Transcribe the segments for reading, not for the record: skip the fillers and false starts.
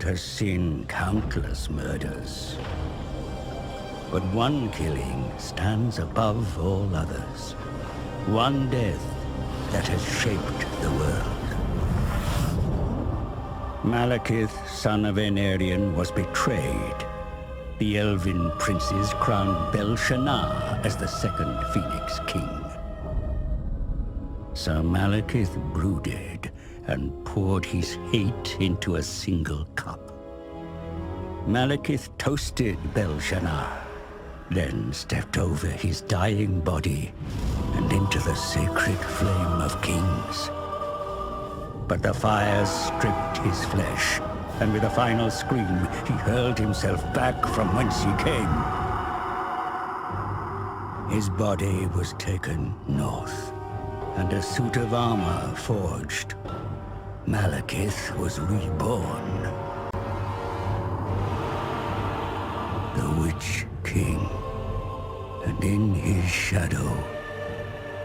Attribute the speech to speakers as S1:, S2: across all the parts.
S1: world has seen countless murders. But one killing stands above all others. One death that has shaped the world. Malekith, son of Aenarion, was betrayed. The Elven princes crowned Bel-Shannar as the second Phoenix King. So Malekith brooded and poured his hate into a single cup. Malekith toasted Bel-Shannar, then stepped over his dying body and into the sacred flame of kings. But the fires stripped his flesh, and with a final scream, he hurled himself back from whence he came. His body was taken north, and a suit of armor forged. Malekith was reborn. The Witch King. And in his shadow,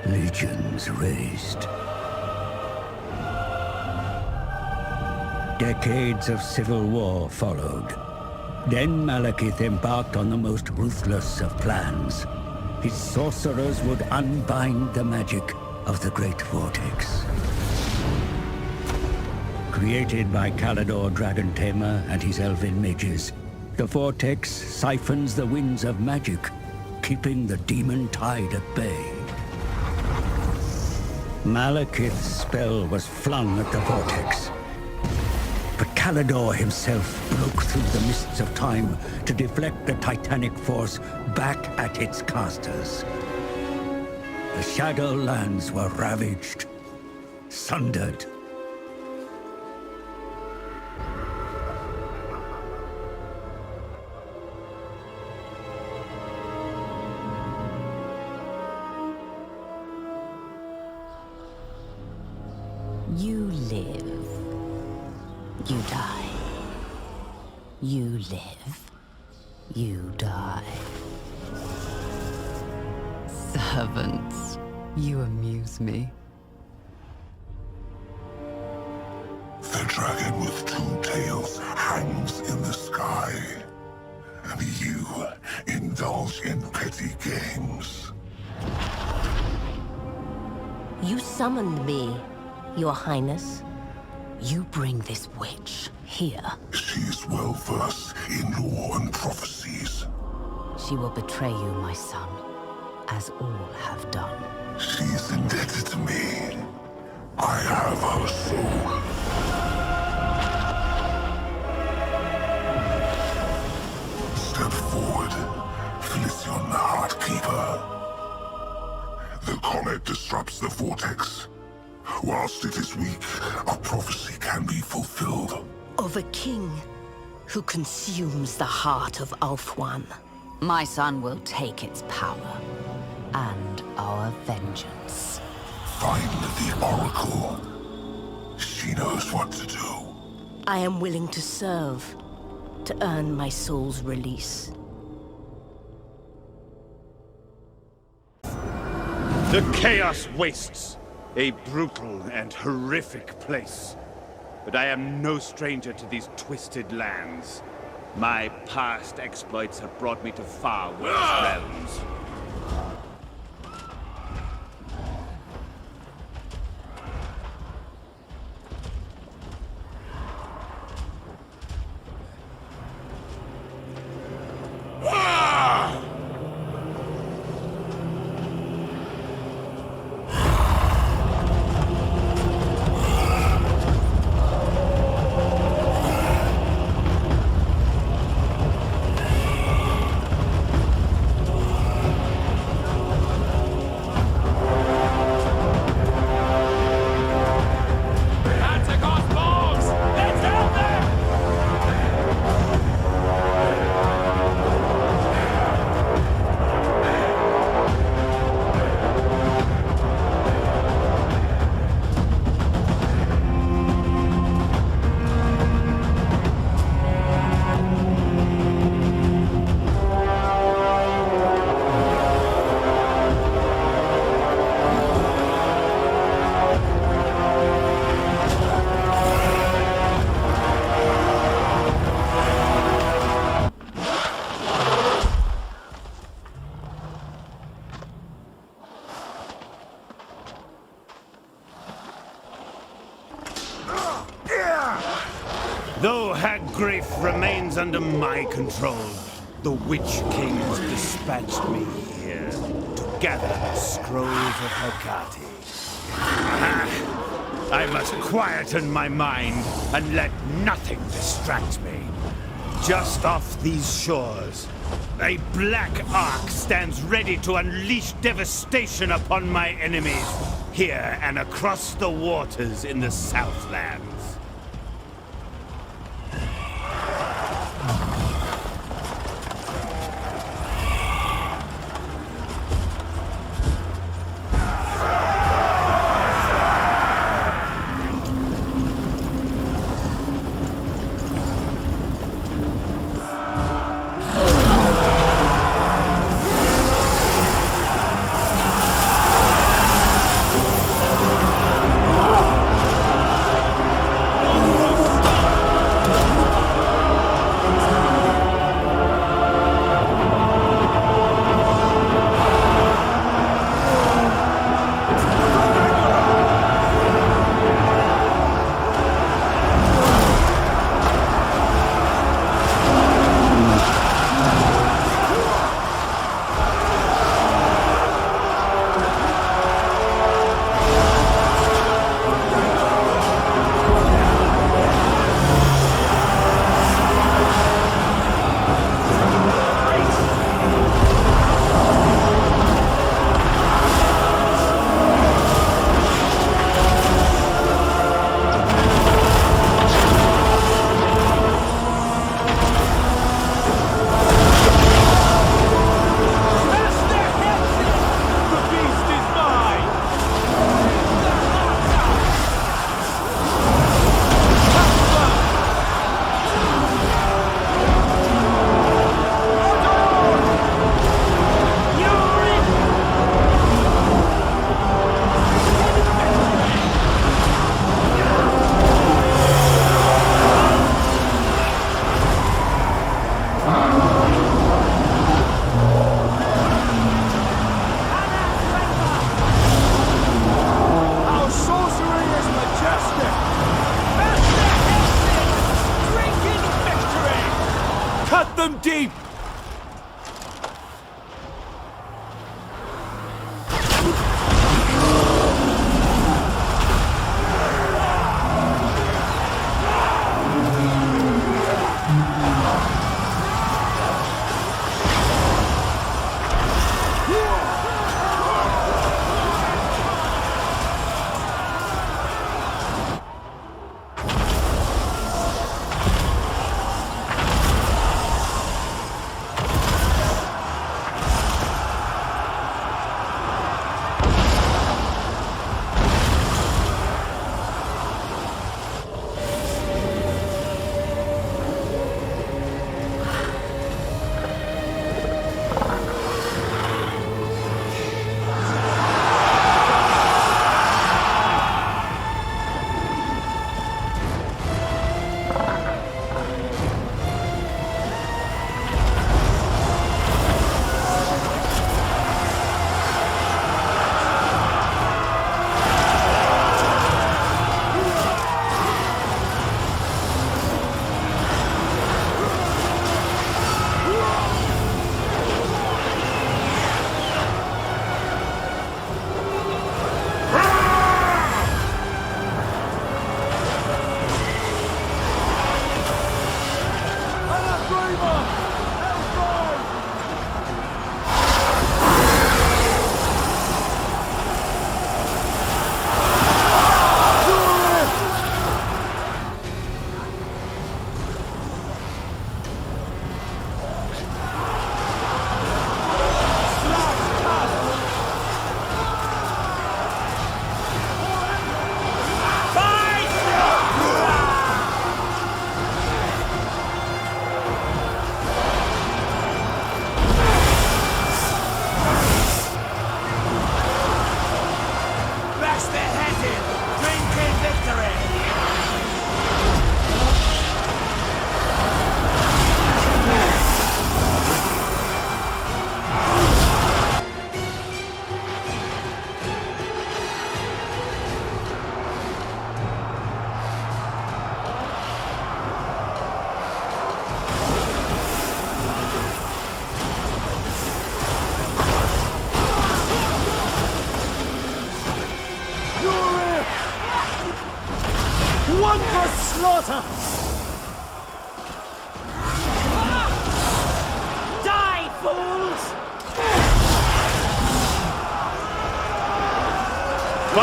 S1: legions raised. Decades of civil war followed. Then Malekith embarked on the most ruthless of plans. His sorcerers would unbind the magic of the Great Vortex. Created by Kallador Dragon Tamer and his elven mages, the Vortex siphons the winds of magic, keeping the demon tide at bay. Malekith's spell was flung at the Vortex. But Kallador himself broke through the mists of time to deflect the titanic force back at its casters. The Shadowlands were ravaged, sundered.
S2: You live. You die. You live. You die. Servants, you amuse me.
S3: The dragon with two tails hangs in the sky, and you indulge in petty games.
S2: You summoned me, Your Highness. You bring this witch here.
S3: She is well versed in lore and prophecies.
S2: She will betray you, my son, as all have done.
S3: She is indebted to me. I have her soul. Step forward, Felicion the Heartkeeper. The comet disrupts the vortex. Whilst it is weak, a prophecy can be fulfilled.
S2: Of a king who consumes the heart of Ulthuan.
S4: My son will take its power and our vengeance.
S3: Find the Oracle. She knows what to do.
S2: I am willing to serve, to earn my soul's release.
S5: The Chaos Wastes. A brutal and horrific place. But I am no stranger to these twisted lands. My past exploits have brought me to far worse realms. No Haggrafe remains under my control. The Witch King has dispatched me here to gather the scrolls of Hecate. I must quieten my mind and let nothing distract me. Just off these shores, a black ark stands ready to unleash devastation upon my enemies, here and across the waters in the Southlands. Deep!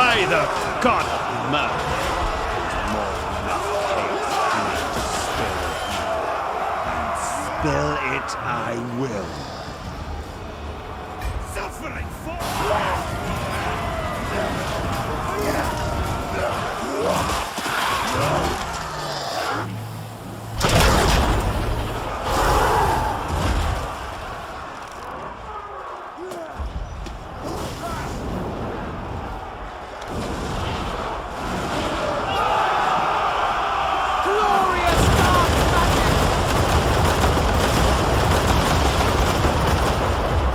S5: By the god of murder, there's more than enough chaos tonight to spill here. And spill it I will. Suffering for...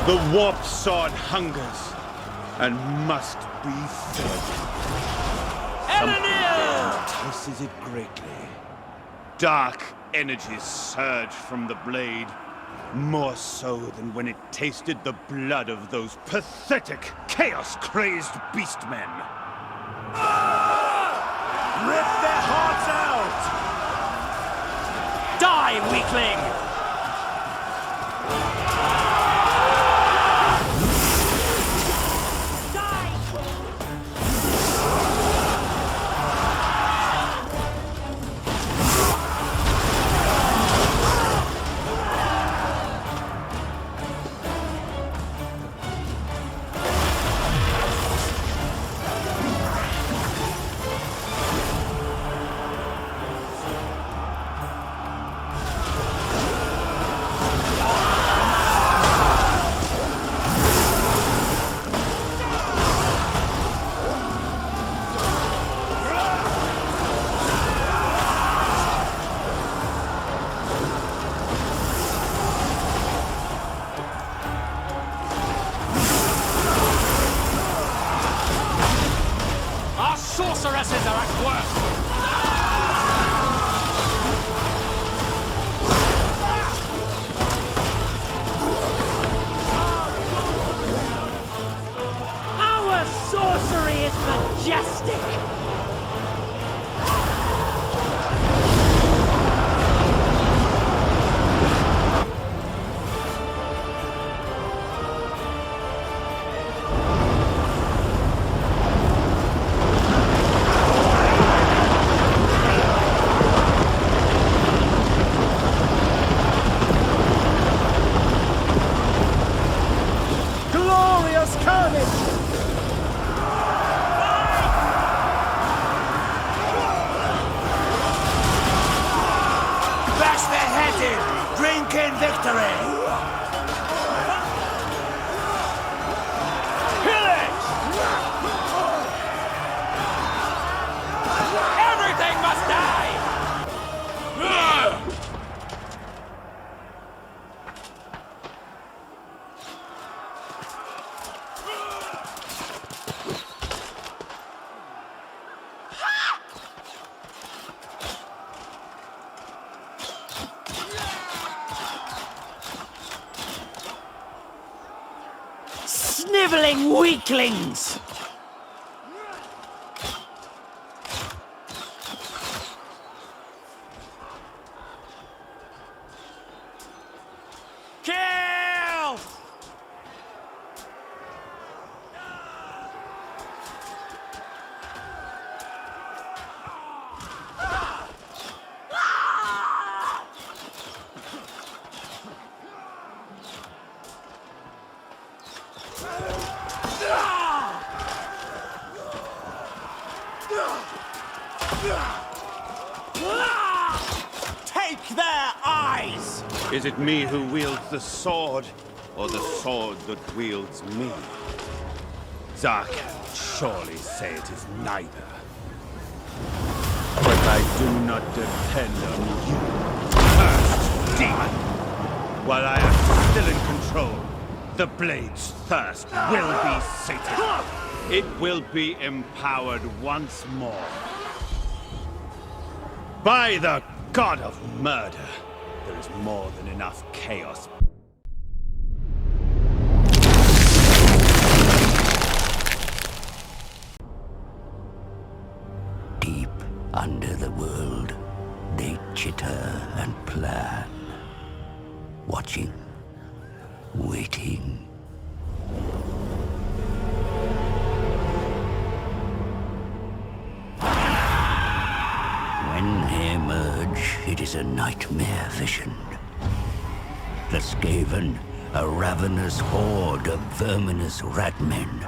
S5: The warped sword hungers and must be fed. Something there entices it greatly. Dark energies surge from the blade, more so than when it tasted the blood of those pathetic, chaos-crazed beastmen. Rip their hearts out! Die, weakling!
S6: Sorceresses are at work! Our sorcery is majestic! Sniveling weaklings! Kill! Take their eyes!
S5: Is it me who wields the sword, or the sword that wields me? Dark Elves surely say it is neither. But I do not depend on you, cursed demon. While I am still in control, the Blade's thirst will be sated. It will be empowered once more. By the god of murder, there is more than enough chaos.
S1: Deep under the world, they chitter and plan, watching, waiting. is a nightmare vision. The Skaven, a ravenous horde of verminous ratmen.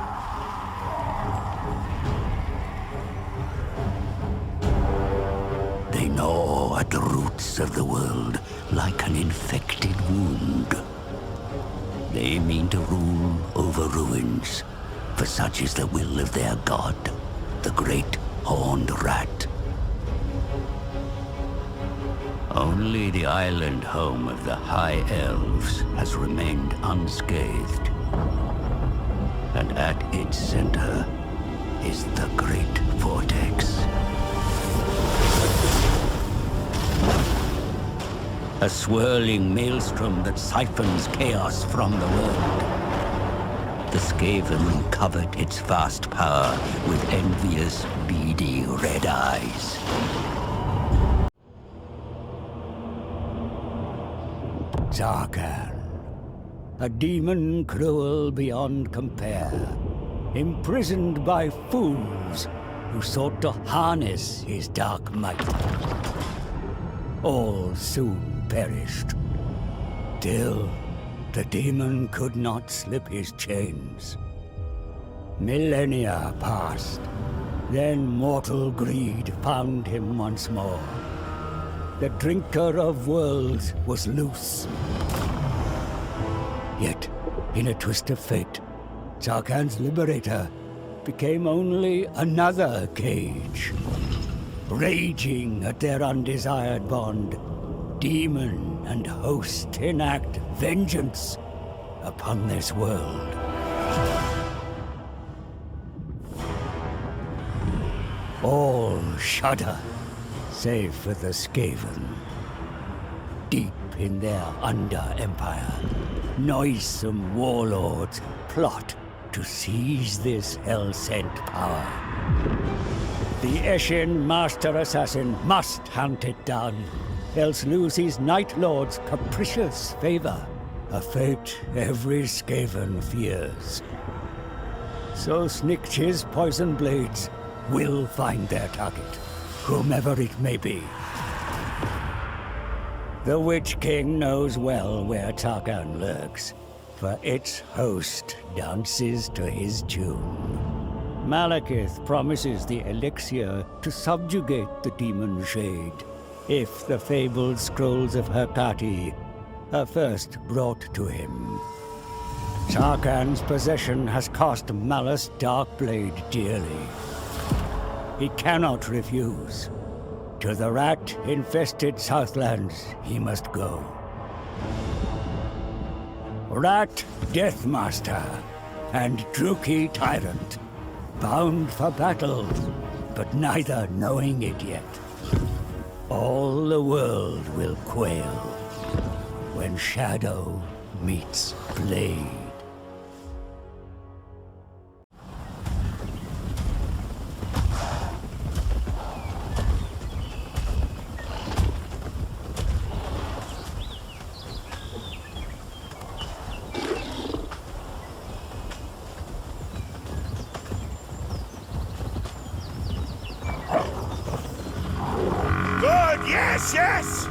S1: They gnaw at the roots of the world like an infected wound. They mean to rule over ruins, for such is the will of their god, the great horned rat. Only the island home of the High Elves has remained unscathed. And at its center is the Great Vortex. A swirling maelstrom that siphons chaos from the world. The Skaven covet its vast power with envious, beady red eyes. Zarkan, a demon cruel beyond compare, imprisoned by fools who sought to harness his dark might. All soon perished. Still, the demon could not slip his chains. Millennia passed, then mortal greed found him once more. The drinker of worlds was loose. Yet, in a twist of fate, Zarkan's liberator became only another cage. Raging at their undesired bond, demon and host enact vengeance upon this world. All shudder, save for the Skaven. Deep in their under-empire, noisome warlords plot to seize this hell-sent power. The Eshin Master Assassin must hunt it down, else lose his Night Lord's capricious favor, a fate every Skaven fears. So Snikch's poison blades will find their target, whomever it may be. The Witch King knows well where Zarkan lurks, for its host dances to his tune. Malekith promises the elixir to subjugate the demon shade, if the fabled scrolls of Hecate are first brought to him. Zarkan's possession has cost Malus Darkblade dearly. He cannot refuse. To the rat-infested Southlands he must go. Rat Deathmaster and Druki Tyrant, bound for battle, but neither knowing it yet. All the world will quail when shadow meets blade.
S5: Good, yes, yes!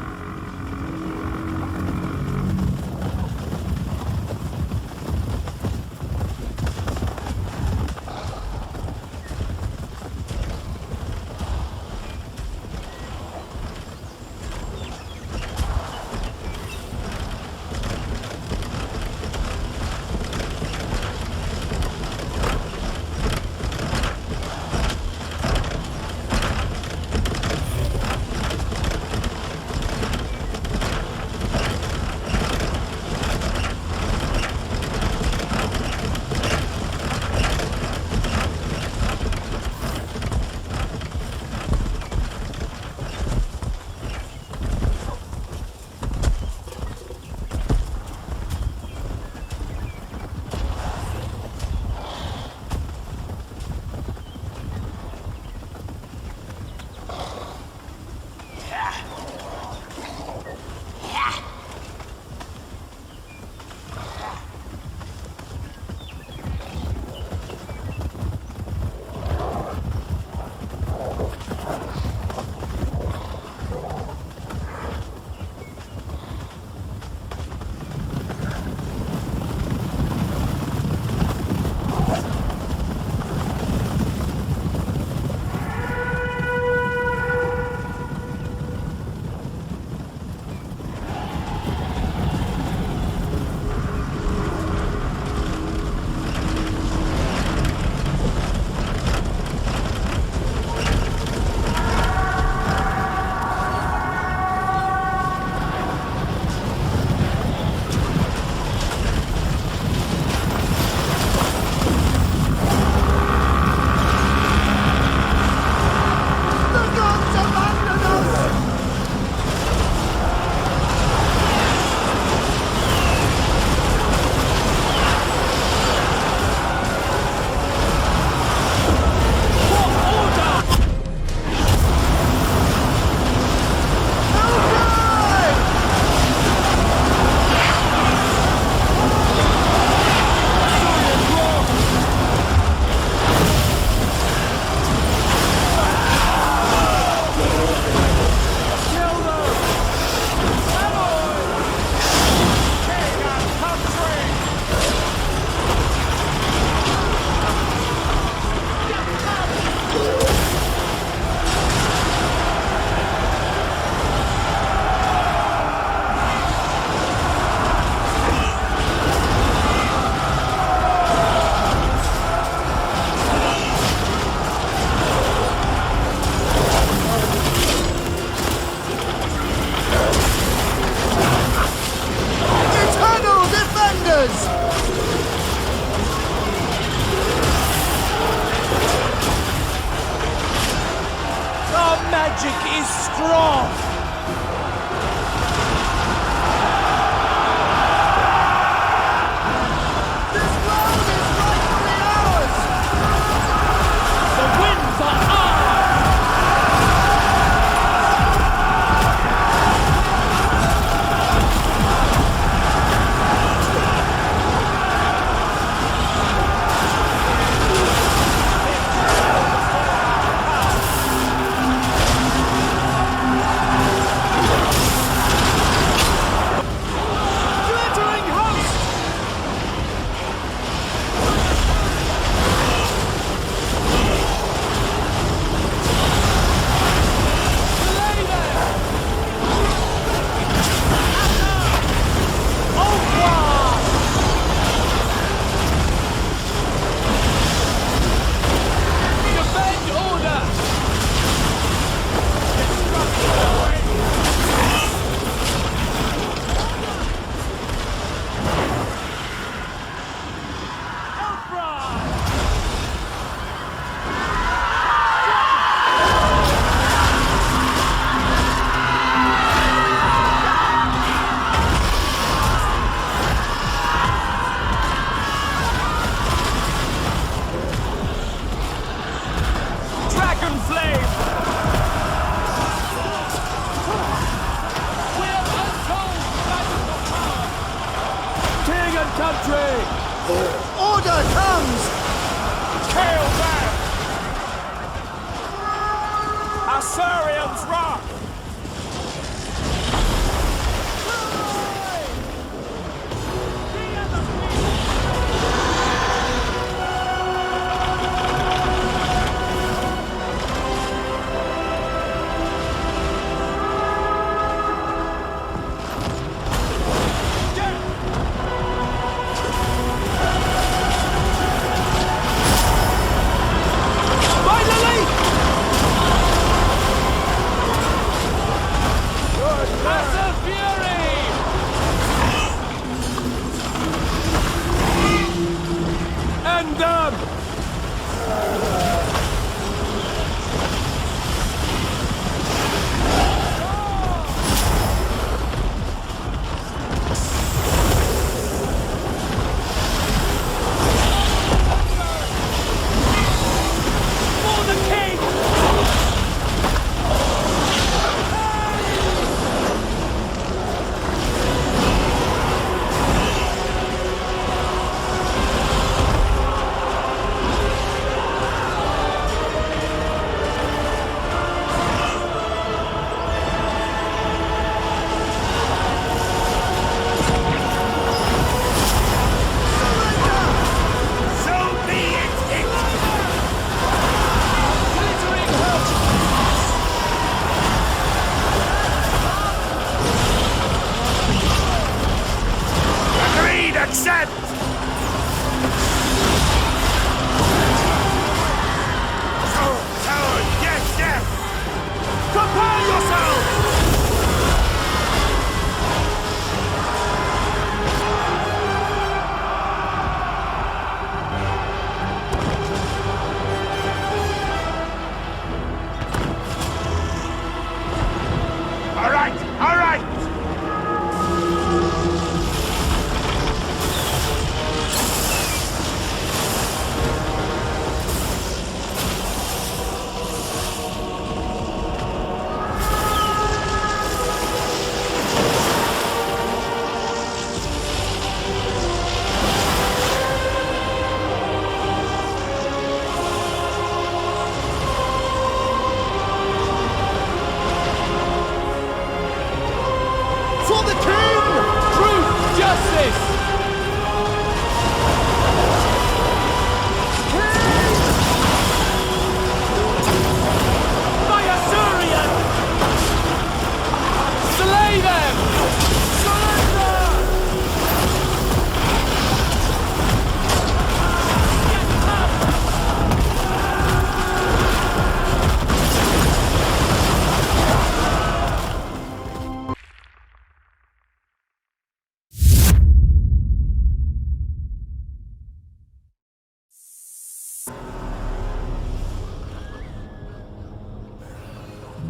S6: country! Order comes! Kill them! Assyrians rock!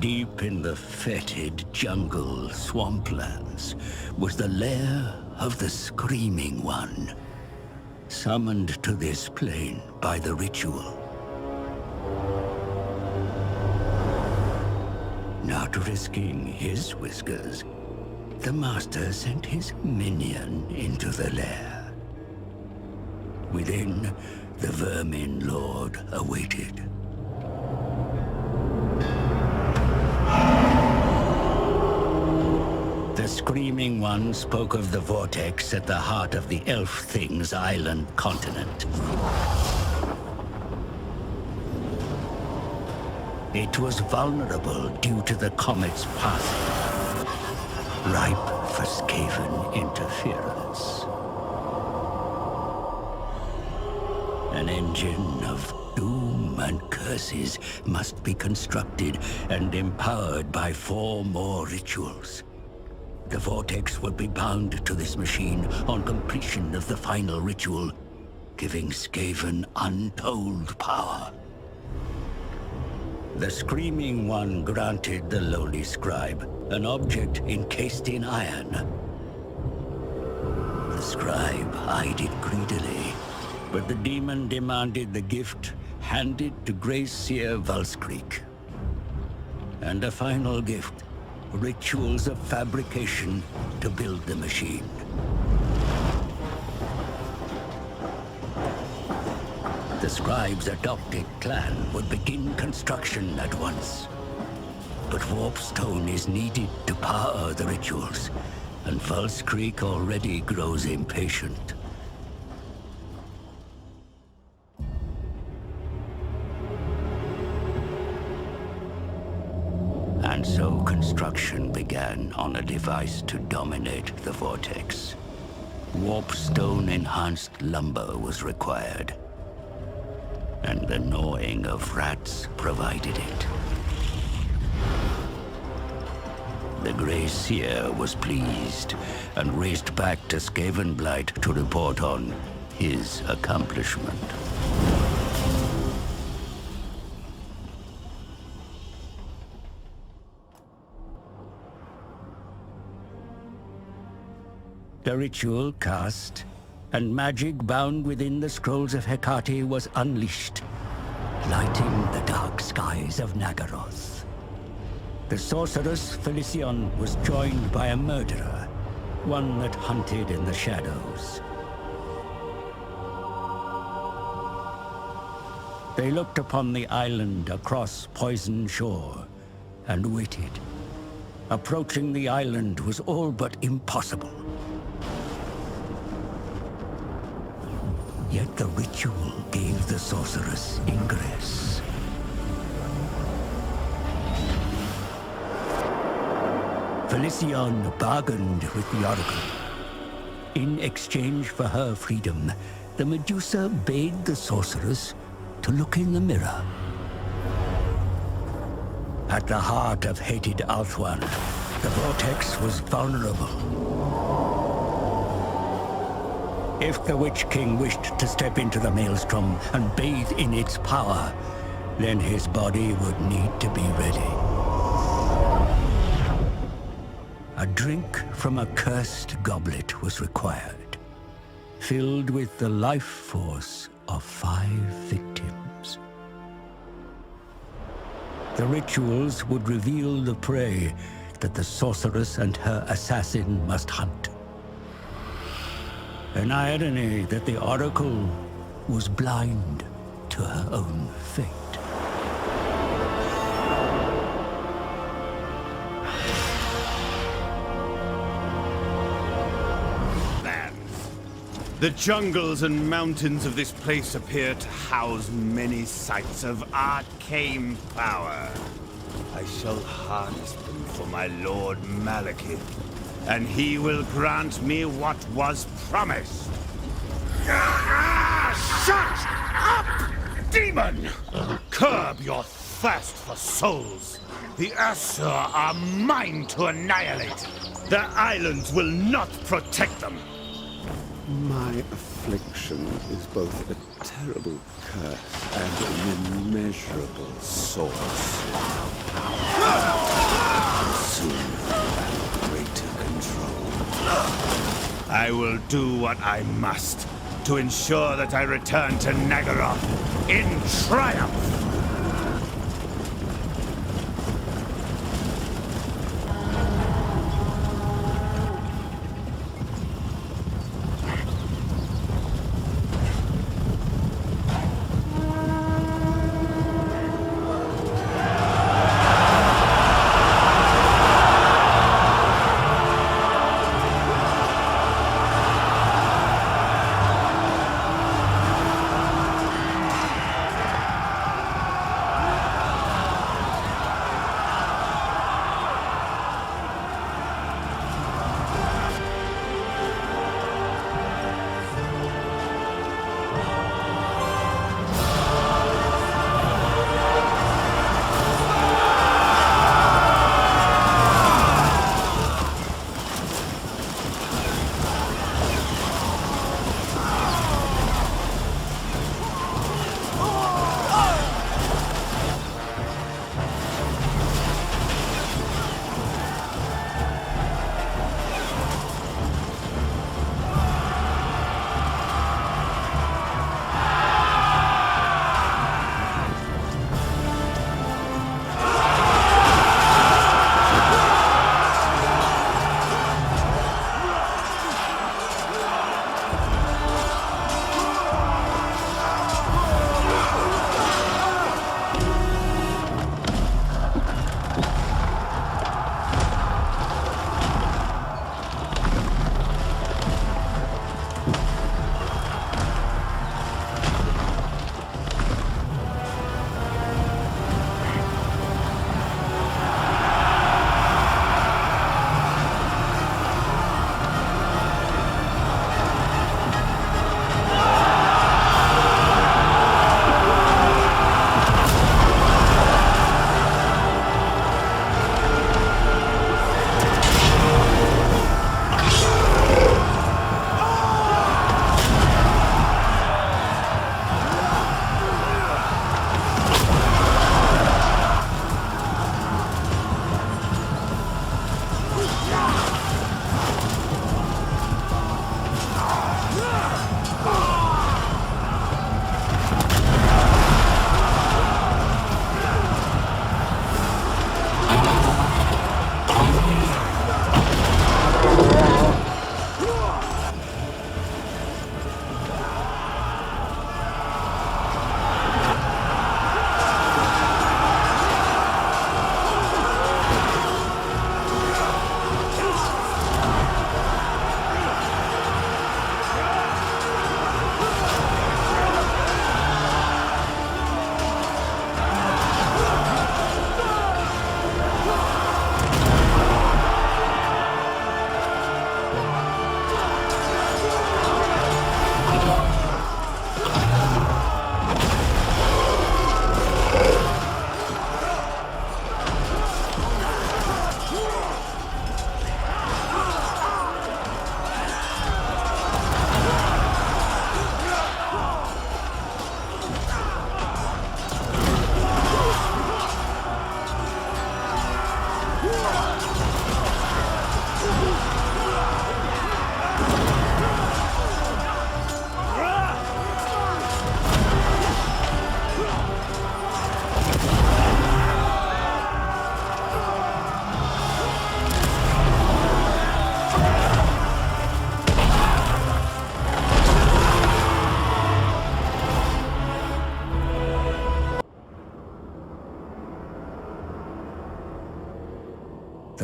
S1: Deep in the fetid jungle swamplands was the lair of the Screaming One, summoned to this plane by the ritual. Not risking his whiskers, the master sent his minion into the lair. Within, the Vermin Lord awaited. The Screaming One spoke of the vortex at the heart of the Elf Thing's island continent. It was vulnerable due to the comet's passing, ripe for Skaven interference. An engine of doom and curses must be constructed and empowered by 4 more rituals. The vortex will be bound to this machine on completion of the final ritual, giving Skaven untold power. The Screaming One granted the lowly scribe an object encased in iron. The scribe eyed it greedily, but the demon demanded the gift handed to Grace Seer Valskreek. And a final gift, rituals of fabrication to build the machine. The scribe's adopted clan would begin construction at once. But warpstone is needed to power the rituals, and False Creek already grows impatient. And so construction began on a device to dominate the vortex. Warpstone-enhanced lumber was required, and the gnawing of rats provided it. The Grey Seer was pleased and raced back to Skavenblight to report on his accomplishment. The ritual cast, and magic bound within the scrolls of Hecate was unleashed, lighting the dark skies of Nagaroth. The sorceress Felicion was joined by a murderer, one that hunted in the shadows. They looked upon the island across Poison Shore and waited. Approaching the island was all but impossible. Yet the ritual gave the sorceress ingress. Felicion bargained with the Oracle. In exchange for her freedom, the Medusa bade the sorceress to look in the mirror. At the heart of hated Althwan, the vortex was vulnerable. If the Witch King wished to step into the maelstrom and bathe in its power, then his body would need to be ready. A drink from a cursed goblet was required, filled with the life force of 5 victims. The rituals would reveal the prey that the sorceress and her assassin must hunt. An irony that the Oracle was blind to her own fate.
S5: The jungles and mountains of this place appear to house many sites of arcane power. I shall harness them for my Lord Malekith, and he will grant me what was promised. Shut up, demon! Curb your thirst for souls. The Asur are mine to annihilate. Their islands will not protect them.
S7: My affliction is both a terrible curse and an immeasurable source. Soon, greater control.
S5: I will do what I must to ensure that I return to Nagaroth in triumph.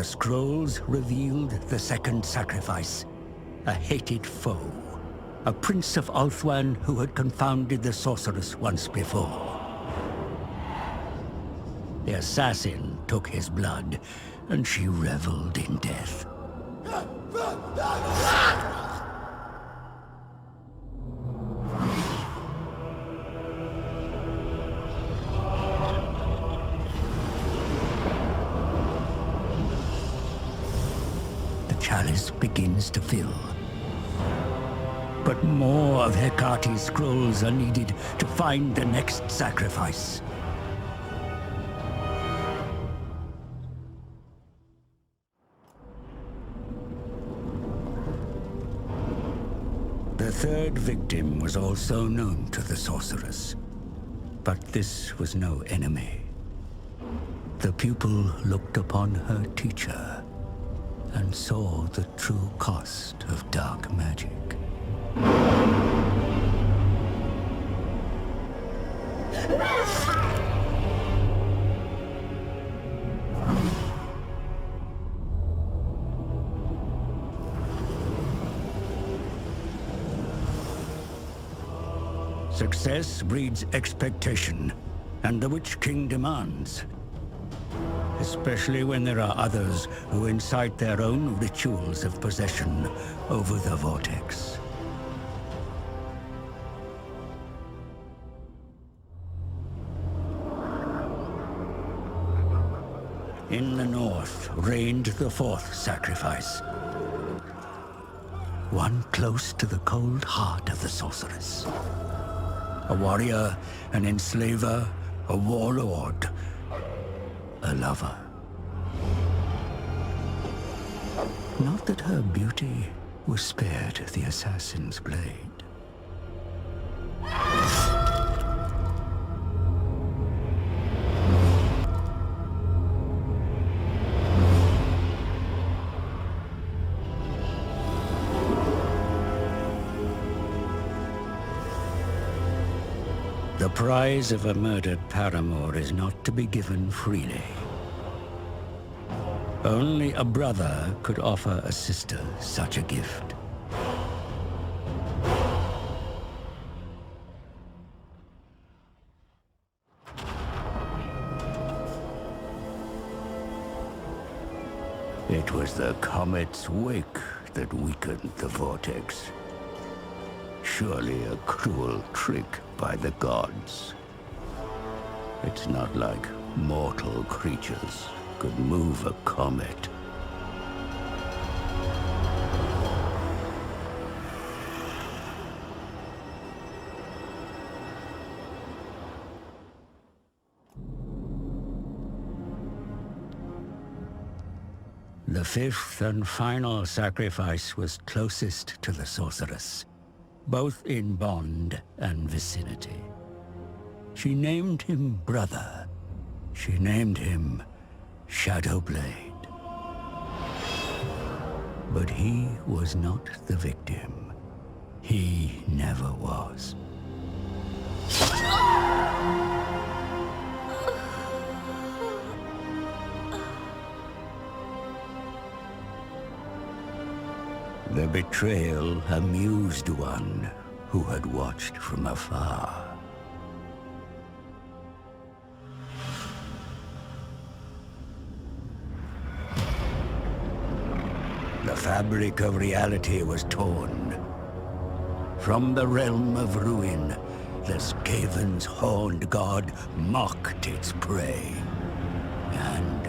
S1: scrolls revealed the second sacrifice, a hated foe, a prince of Ulthuan who had confounded the sorceress once before. The assassin took his blood, and she reveled in death. The chalice begins to fill. But more of Hecate's scrolls are needed to find the next sacrifice. The third victim was also known to the sorceress. But this was no enemy. The pupil looked upon her teacher and saw the true cost of dark magic. Success breeds expectation, and the Witch King demands. Especially when there are others who incite their own rituals of possession over the vortex. In the north reigned the fourth sacrifice. One close to the cold heart of the sorceress. A warrior, an enslaver, a warlord, a lover. Not that her beauty was spared the assassin's blade. The prize of a murdered paramour is not to be given freely. Only a brother could offer a sister such a gift. It was the comet's wake that weakened the vortex. Surely a cruel trick by the gods. It's not like mortal creatures could move a comet. The fifth and final sacrifice was closest to the sorceress, both in bond and vicinity. She named him brother. She named him Shadowblade. But he was not the victim. He never was. The betrayal amused one who had watched from afar. The fabric of reality was torn. From the realm of ruin, the Skaven's horned god mocked its prey and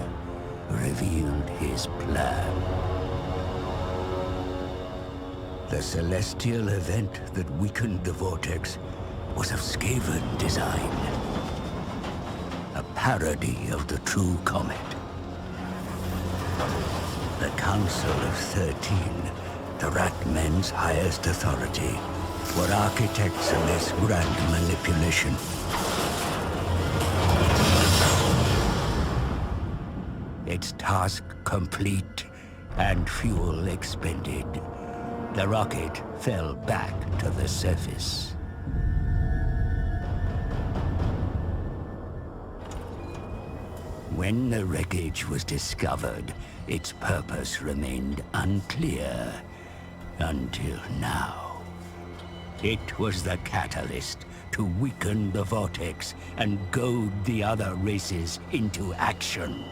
S1: revealed his plan. The celestial event that weakened the vortex was of Skaven design. A parody of the true comet. The Council of 13, the Ratmen's highest authority, were architects of this grand manipulation. Its task complete and fuel expended, the rocket fell back to the surface. When the wreckage was discovered, its purpose remained unclear until now. It was the catalyst to weaken the Vortex and goad the other races into action.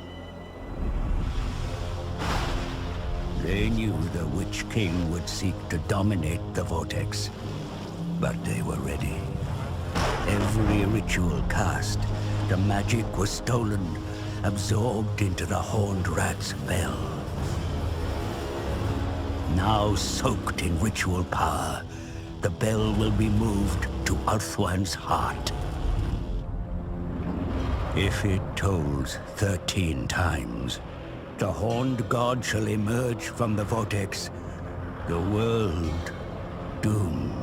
S1: They knew the Witch King would seek to dominate the Vortex, but they were ready. Every ritual cast, the magic was stolen, absorbed into the Horned Rat's bell. Now soaked in ritual power, the bell will be moved to Ulthuan's heart. If it tolls 13 times, the Horned God shall emerge from the Vortex, the world doomed.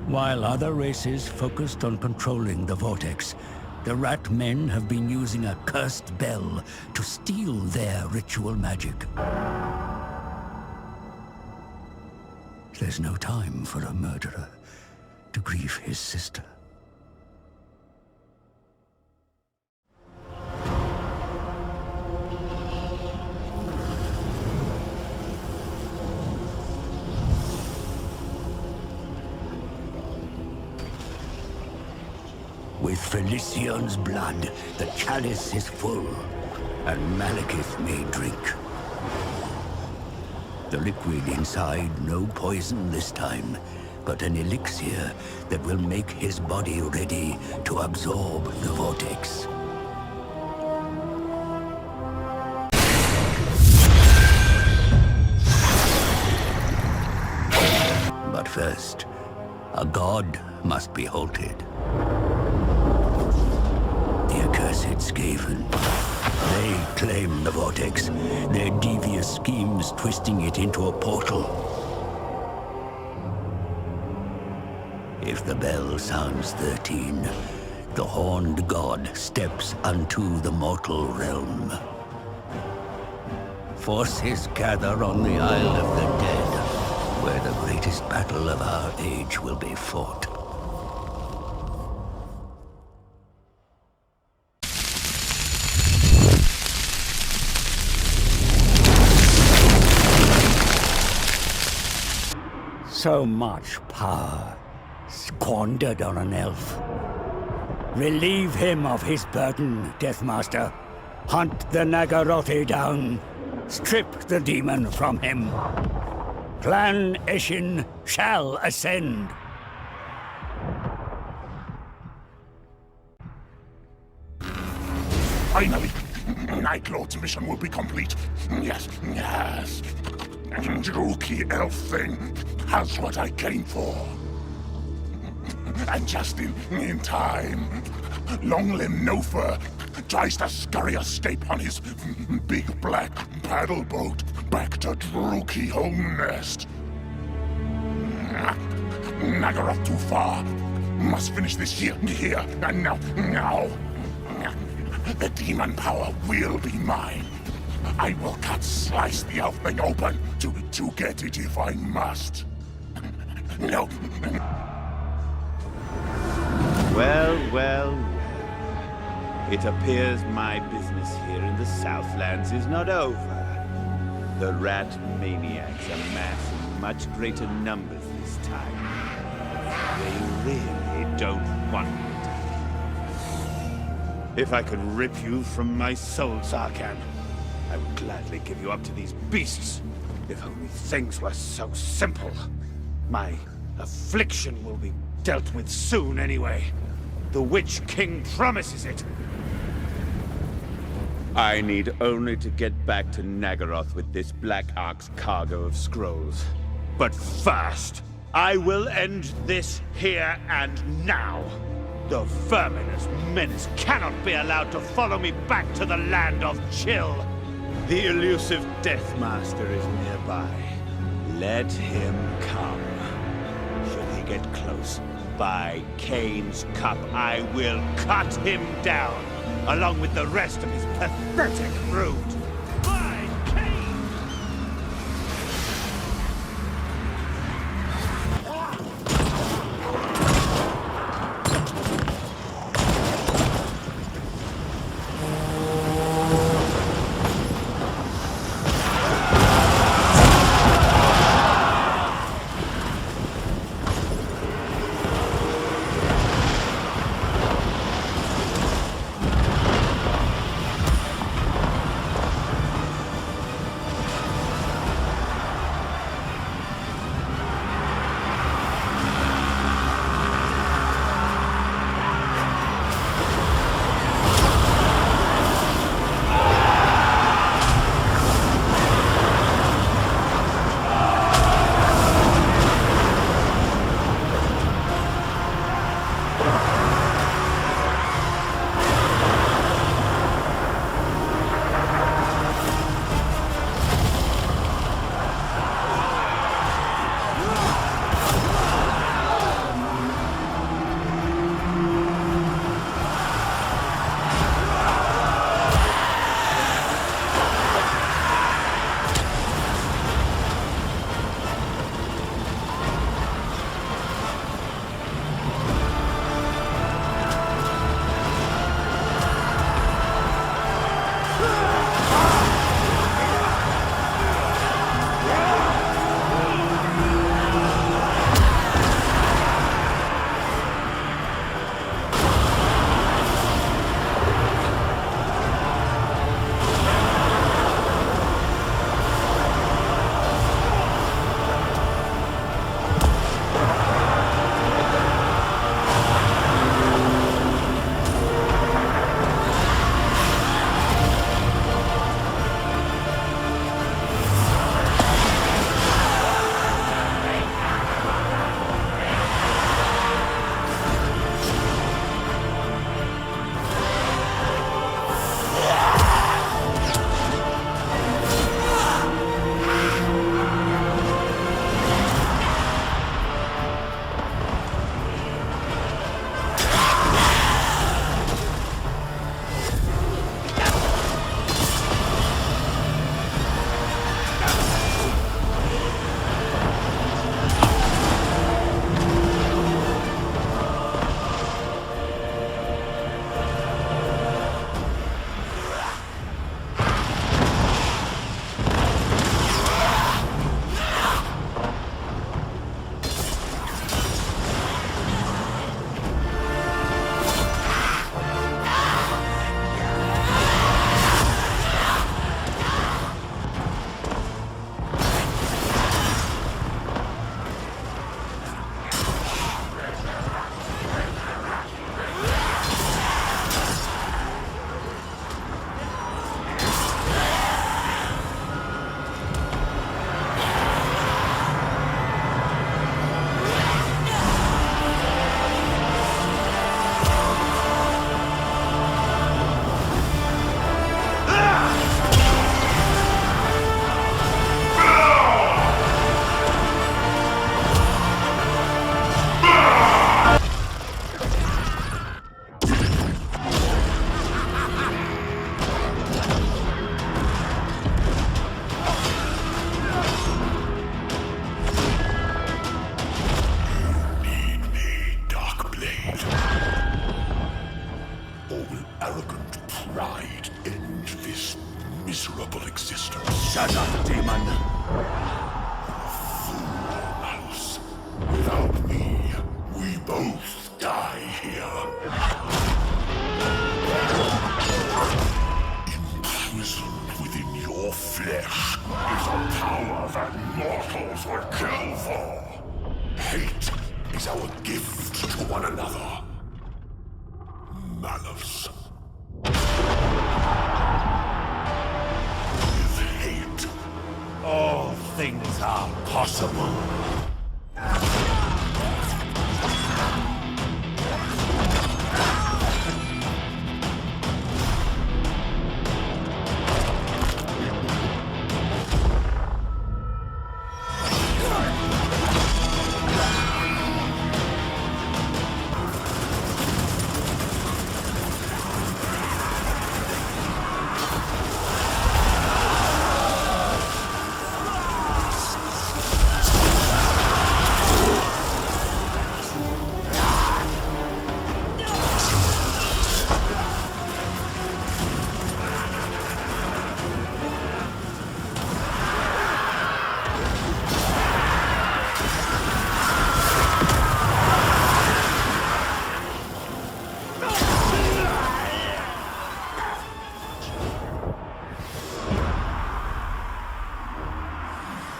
S1: While other races focused on controlling the Vortex, the Ratmen have been using a cursed bell to steal their ritual magic. There's no time for a murderer to grieve his sister. With Felician's blood, the chalice is full, and Malekith may drink. The liquid inside, no poison this time, but an elixir that will make his body ready to absorb the Vortex. But first, a god must be halted. The accursed Skaven. They claim the Vortex, their devious schemes twisting it into a portal. If the bell sounds 13, the Horned God steps unto the mortal realm. Forces gather on the Isle of the Dead, where the greatest battle of our age will be fought. So much power squandered on an elf. Relieve him of his burden, Deathmaster. Hunt the Nagarothi down. Strip the demon from him. Clan Eshin shall ascend.
S3: Finally, Night Lord's mission will be complete. Yes, yes. Druki elf thing has what I came for. And just in time, Long-Limb No-Fur tries to scurry escape on his big black paddle boat back to Druki home nest. Nagaroth too far. Must finish this here and now. The demon power will be mine. I will slice the elf thing open to get it if I must. No.
S5: Well. It appears my business here in the Southlands is not over. The rat maniacs amass in much greater numbers this time. They really don't want me to. If I could rip you from my soul, Zarkan, I would gladly give you up to these beasts. If only things were so simple. My affliction will be dealt with soon anyway. The Witch King promises it. I need only to get back to Nagaroth with this Black Ark's cargo of scrolls. But first, I will end this here and now. The verminous menace cannot be allowed to follow me back to the land of Chill. The elusive Deathmaster is nearby. Let him come. Should he get close, by Cain's cup, I will cut him down, along with the rest of his pathetic brood. By Cain!
S3: pride end this miserable existence.
S5: Shut up, demon!
S3: Fools. Without me, we both die here. Imprisoned within your flesh is a power that mortals would kill for. Hate is our gift to one another. Malice. With hate, all things are possible.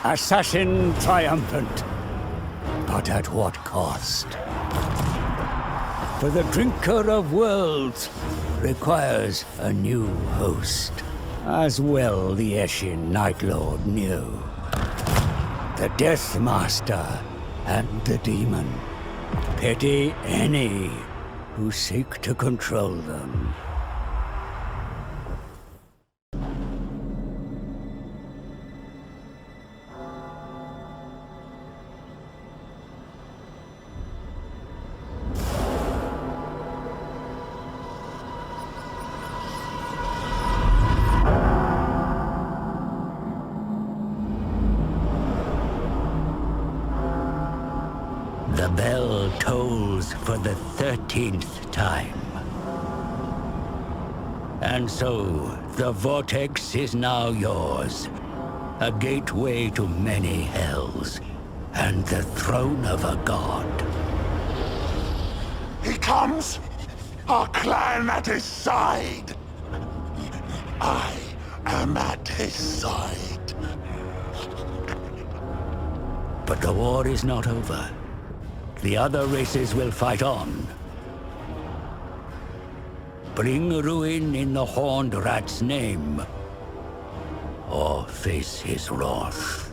S1: Assassin triumphant, but at what cost? For the Drinker of Worlds requires a new host, as well the Eshin Night Lord knew. The Death Master and the Demon pity any who seek to control them. The bell tolls for the 13th time. And so, the Vortex is now yours. A gateway to many hells, and the throne of a god.
S3: He comes! Our clan at his side! I am at his side.
S1: But the war is not over. The other races will fight on. Bring ruin in the Horned Rat's name, or face his wrath.